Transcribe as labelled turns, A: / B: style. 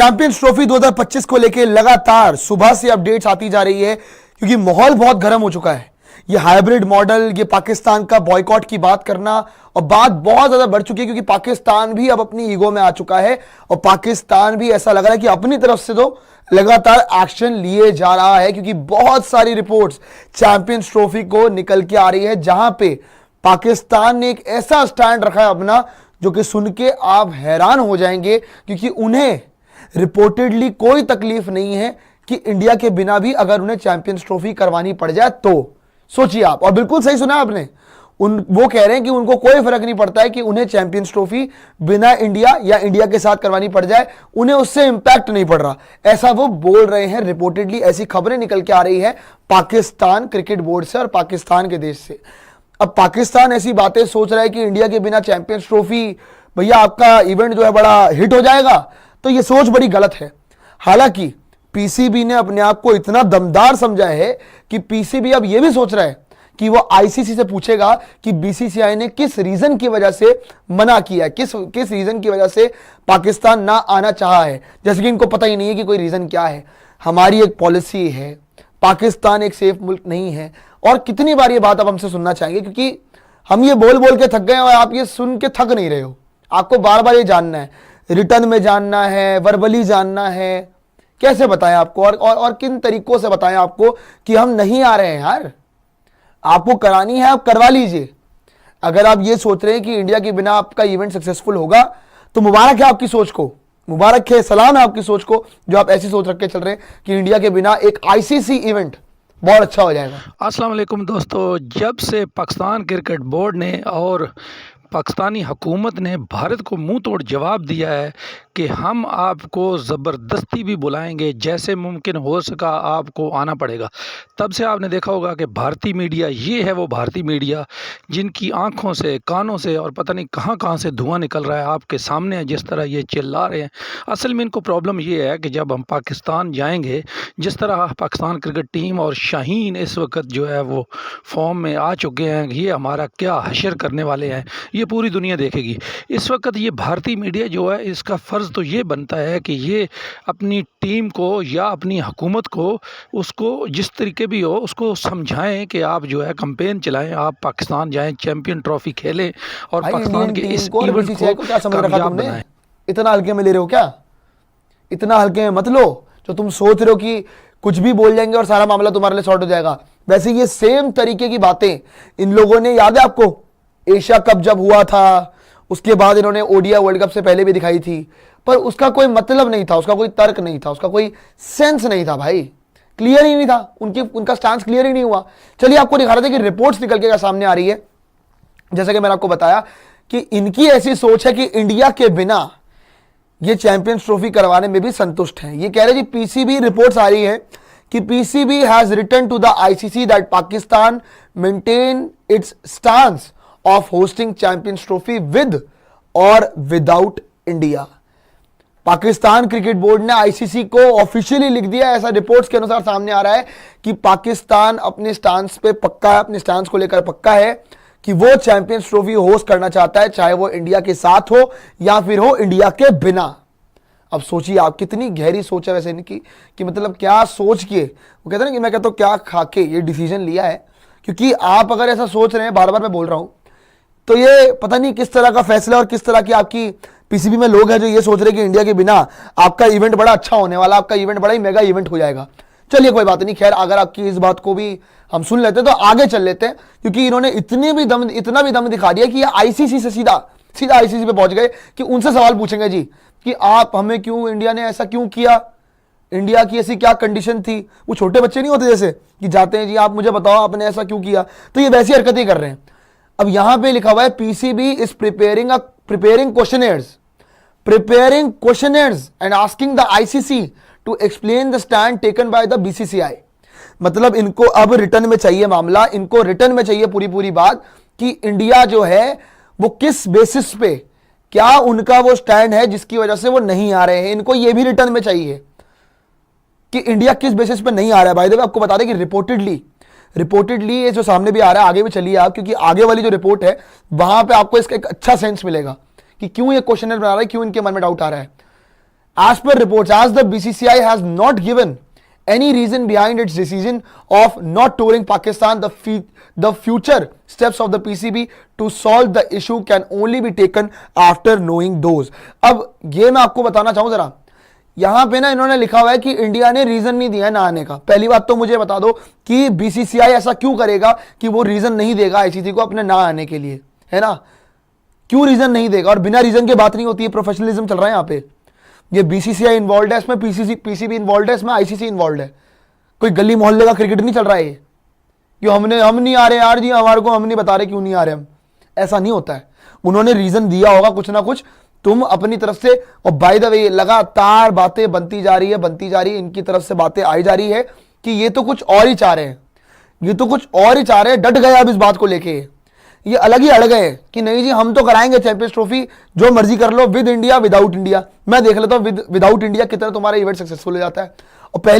A: Champions trophy 2025 को लेकर लगातार सुबह से अपडेट्स आती जा रही है क्योंकि माहौल बहुत गर्म हो चुका है। ये हाइब्रिड मॉडल, ये पाकिस्तान का बॉयकॉट की बात करना और बात बहुत ज्यादा बढ़ चुकी है क्योंकि पाकिस्तान भी अब अपनी ईगो में आ चुका है और पाकिस्तान भी ऐसा लग रहा है कि अपनी तरफ से तो लगातार एक्शन लिए जा रहा है क्योंकि बहुत सारी रिपोर्ट्स चैंपियंस ट्रॉफी को निकल के आ रही है जहां पे पाकिस्तान ने एक ऐसा स्टैंड रखा है अपना जो कि सुन के आप हैरान हो जाएंगे क्योंकि उन्हें रिपोर्टेडली कोई तकलीफ नहीं है कि इंडिया के बिना भी अगर उन्हें चैंपियंस ट्रॉफी करवानी पड़ जाए तो। सोचिए आप, और बिल्कुल सही सुना आपने, वो कह रहे हैं कि उनको कोई फर्क नहीं पड़ता है कि उन्हें चैंपियंस ट्रॉफी बिना इंडिया या इंडिया के साथ करवानी पड़ जाए, उन्हें उससे इंपैक्ट नहीं पड़ रहा, ऐसा वो बोल रहे हैं। रिपोर्टेडली ऐसी खबरें निकल के आ रही है पाकिस्तान क्रिकेट बोर्ड से और पाकिस्तान के देश से। अब पाकिस्तान ऐसी बातें सोच रहा है कि इंडिया के बिना चैंपियंस ट्रॉफी भैया आपका इवेंट जो है बड़ा हिट हो जाएगा, तो ये सोच बड़ी गलत है। हालांकि पीसीबी ने अपने आप को इतना दमदार समझा है कि पीसीबी अब यह भी सोच रहा है कि वो आईसीसी से पूछेगा कि बीसीसीआई ने किस रीजन की वजह से मना किया है, किस रीजन की वजह से पाकिस्तान ना आना चाहा है। जैसे कि इनको पता ही नहीं है कि कोई रीजन क्या है। हमारी एक पॉलिसी है, पाकिस्तान एक सेफ मुल्क नहीं है। और कितनी बार ये बात आप हमसे सुनना चाहेंगे क्योंकि हम ये बोल बोल के थक गए और आप ये सुन के थक नहीं रहे हो। आपको बार बार ये जानना है, रिटर्न में जानना है, वर्बली जानना है, कैसे बताएं आपको और किन तरीकों से बताएं आपको कि हम नहीं आ रहे हैं। यार आपको करानी है, आप करवा लीजिए। अगर आप ये सोच रहे हैं कि इंडिया के बिना आपका इवेंट सक्सेसफुल होगा तो मुबारक है आपकी सोच को, मुबारक है, सलाम है आपकी सोच को जो आप ऐसी सोच रख के चल रहे हैं कि इंडिया के बिना एक आईसीसी इवेंट बहुत अच्छा हो जाएगा।
B: अस्सलाम वालेकुम दोस्तों, जब से पाकिस्तान क्रिकेट बोर्ड ने और पाकिस्तानी हुकूमत ने भारत को मुंह तोड़ जवाब दिया है कि हम आपको ज़बरदस्ती भी बुलाएंगे, जैसे मुमकिन हो सका आपको आना पड़ेगा, तब से आपने देखा होगा कि भारतीय मीडिया, ये है वो भारतीय मीडिया जिनकी आंखों से, कानों से और पता नहीं कहां कहां से धुआं निकल रहा है आपके सामने है, जिस तरह ये चिल्ला रहे हैं। असल में इनको प्रॉब्लम ये है कि जब हम पाकिस्तान जाएंगे, जिस तरह पाकिस्तान क्रिकेट टीम और शाहीन इस वक्त जो है वो फॉर्म में आ चुके हैं, ये हमारा क्या हशर करने वाले हैं ये पूरी दुनिया देखेगी। इस वक्त ये भारतीय मीडिया जो है, इसका फ़र्ज़ तो ये बनता है कि ये अपनी टीम को या अपनी हुकूमत को, उसको जिस तरीके भी हो, उसको समझाएं कि आप जो है कैंपेन चलाएं, आप पाकिस्तान जाएं, चैंपियन ट्रॉफी खेलें और पाकिस्तान के इस इवेंट को कामयाब बनाएं।
A: इतना हल्के में ले रहे हो क्या? इतना हल्के में मत लो जो तुम सोच रहे हो कि कुछ भी बोल जाएंगे और सारा मामला तुम्हारे लिए सॉर्ट हो जाएगा। वैसे ये सेम तरीके की बातें इन लोगों ने, याद है आपको एशिया कप जब हुआ था उसके बाद इन्होंने ओडीआई वर्ल्ड कप से पहले भी दिखाई थी, पर उसका कोई मतलब नहीं था, उसका कोई तर्क नहीं था, उसका कोई सेंस नहीं था भाई, क्लियर ही नहीं था, उनका स्टांस क्लियर ही नहीं हुआ। चलिए आपको दिखा रहे थे कि रिपोर्ट्स निकल के सामने आ रही है, जैसा कि मैंने आपको बताया कि इनकी ऐसी सोच है कि इंडिया के बिना ये चैंपियंस ट्रॉफी करवाने में भी संतुष्ट हैं। ये कह रहे जी, पीसीबी रिपोर्ट्स आ रही है कि PCB has written to the ICC that Pakistan maintain its stance of hosting Champions Trophy with और without India. Pakistan cricket board ने आईसीसी को ऑफिशियली लिख दिया, ऐसा रिपोर्ट्स के अनुसार सामने आ रहा है कि पाकिस्तान अपने स्टांस पे पक्का है, अपने स्टांस को लेकर पक्का है कि वो चैंपियंस ट्रॉफी होस्ट करना चाहता है, चाहे वो इंडिया के साथ हो या फिर हो इंडिया के बिना। अब सोचिए आप, कितनी गहरी सोच है वैसे इनकी कि मतलब क्या सोच के, वो कहते हैं ना कि मैं कहता हूं क्या खा के ये डिसीजन लिया है। क्योंकि आप अगर ऐसा सोच रहे हैं, बार बार मैं बोल रहा हूं, तो ये पता नहीं किस तरह का फैसला और किस तरह की आपकी पीसीबी में लोग हैं जो ये सोच रहे हैं कि इंडिया के बिना आपका इवेंट बड़ा अच्छा होने वाला, आपका इवेंट बड़ा ही मेगा इवेंट हो जाएगा। चलिए कोई बात नहीं, खैर अगर आपकी इस बात को भी हम सुन लेते हैं तो आगे चल लेते हैं, क्योंकि इन्होंने इतना भी दम दिखा दिया कि ये आईसीसी से सीधा आईसीसी पे पहुंच गए कि उनसे सवाल पूछेंगे जी कि आप हमें क्यों, इंडिया ने ऐसा क्यों किया, इंडिया की ऐसी क्या कंडीशन थी। वो छोटे बच्चे नहीं होते जैसे कि जाते हैं जी आप मुझे बताओ आपने ऐसा क्यों किया, तो ये वैसी हरकतें कर रहे हैं। अब यहां पे लिखा हुआ है PCB is preparing questionnaires and asking the ICC to explain the stand taken by the BCCI. मतलब इनको अब रिटर्न में चाहिए मामला, इनको रिटर्न में चाहिए पूरी बात कि इंडिया जो है वो किस बेसिस पे, क्या उनका वो स्टैंड है जिसकी वजह से वो नहीं आ रहे हैं। इनको ये भी रिटर्न में चाहिए कि इंडिया किस बेसिस पे नहीं आ रहा है। बाय द वे आपको बता दें कि रिपोर्टेडली ये जो सामने भी आ रहा है, आगे भी चलिए आप, क्योंकि आगे वाली जो रिपोर्ट है वहां पे आपको इसका एक अच्छा सेंस मिलेगा कि क्यों ये क्वेश्चनर बना रहा है, क्यों इनके मन में डाउट आ रहा है। As per reports, as the BCCI has not given any reason behind its decision of not touring Pakistan, the future steps of the PCB to solve the issue can only be taken after knowing those. अब ये मैं आपको बताना चाहूं जरा, यहां पे ना इन्होंने लिखा हुआ है कि इंडिया ने रीजन नहीं दिया है ना आने का। पहली बात तो मुझे बता दो कि बीसीसीआई ऐसा क्यों करेगा कि वो रीजन नहीं देगा आईसीसी को अपने ना आने के लिए, है ना? क्यों रीजन नहीं देगा? और बिना रीजन के बात नहीं होती है, प्रोफेशनलिज्म चल रहा है यहाँ पे। ये बीसीसीआई इन्वॉल्व है इसमें, पीसीबी इन्वॉल्व है इसमें, आईसीसी इन्वॉल्व है। कोई गली मोहल्ले का क्रिकेट नहीं चल रहा है ये, क्यों हम नहीं आ रहे यार जी, हमारे को हम नहीं बता रहे क्यों नहीं आ रहे हम, ऐसा नहीं होता है। उन्होंने रीजन दिया होगा कुछ ना कुछ, तुम अपनी तरफ से। और बाय द वे लगातार बातें बनती जा रही है, इनकी तरफ से बातें आई जा रही है कि ये तो कुछ और ही चाह रहे हैं, डट गए अब इस बात को लेके। ये अलग ही अड़ गए कि नहीं जी हम तो कराएंगे चैंपियंस ट्रॉफी, जो मर्जी कर लो, विद इंडिया विदाउट इंडिया। मैं देख लेता हूं विदाउट इंडिया कितना तुम्हारा इवेंट सक्सेसफुल हो जाता है। और पहली